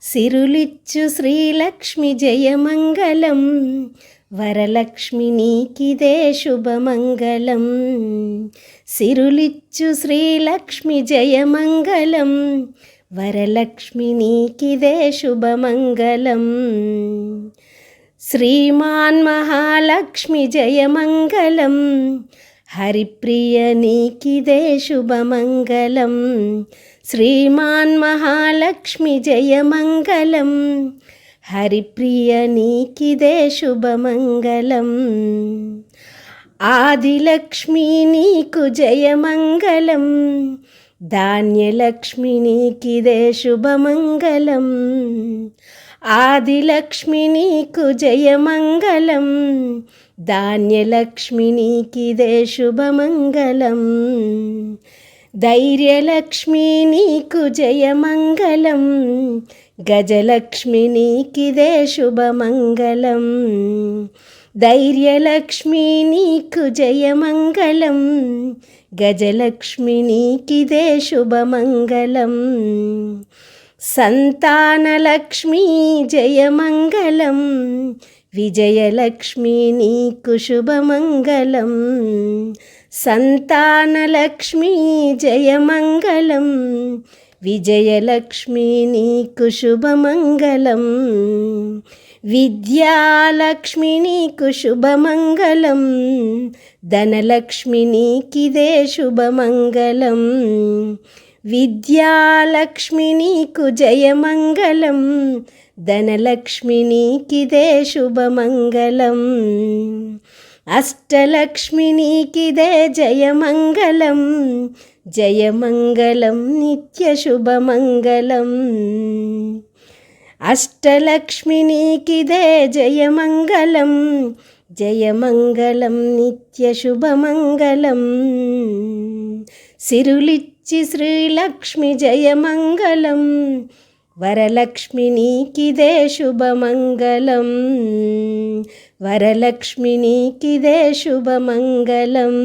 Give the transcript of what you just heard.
సిరులిచ్చు శ్రీలక్ష్మి జయమంగళం, వరలక్ష్మి నీకిదే శుభమంగళం. సిరులిచ్చు శ్రీలక్ష్మి జయమంగళం, వరలక్ష్మి నీకిదే శుభమంగళం. శ్రీమాన్ మహాలక్ష్మి జయమంగళం, హరిప్రియ నీకిదే శుభమంగళం. శ్రీమాన్ మహాలక్ష్మి జయమంగళం, హరిప్రియ నీకిదే శుభమంగళం. ఆదిలక్ష్మి నీకు జయమంగళం, ధాన్యలక్ష్మి నీకిదే శుభమంగళం. ఆదిలక్ష్మి నీకు జయమంగళం, ధాన్యలక్ష్మి నీకిదే శుభమంగళం. ధైర్యలక్ష్మి నీకు జయమంగళం, గజలక్ష్మి నీకిదే శుభమంగళం. ధైర్యలక్ష్మి నీకు జయమంగళం, గజలక్ష్మి నీకిదే శుభమంగళం. సంతానలక్ష్మి జయమంగళం, విజయలక్ష్మి నీకు శుభమంగళం. సంతానలక్ష్మి జయమంగళం, విజయలక్ష్మి నీకు శుభమంగళం. విద్యాలక్ష్మి నీకు శుభమంగళం, ధనలక్ష్మి నీకిదే శుభమంగళం. విద్యాలక్ష్మి నీకు జయమంగళం, ధనలక్ష్మి నీకిదే శుభమంగళం. అష్టలక్ష్మి నీకిదే జయమంగళం, జయమంగళం నిత్య శుభమంగళం. అష్టలక్ష్మి నీకిదే జయమంగళం, జయమంగళం నిత్య శుభమంగళం. సిరులిచ్చి శ్రీలక్ష్మి జయమంగళం, వరలక్ష్మి నీకిదే శుభమంగళం. వరలక్ష్మి నీకిదే శుభమంగళం.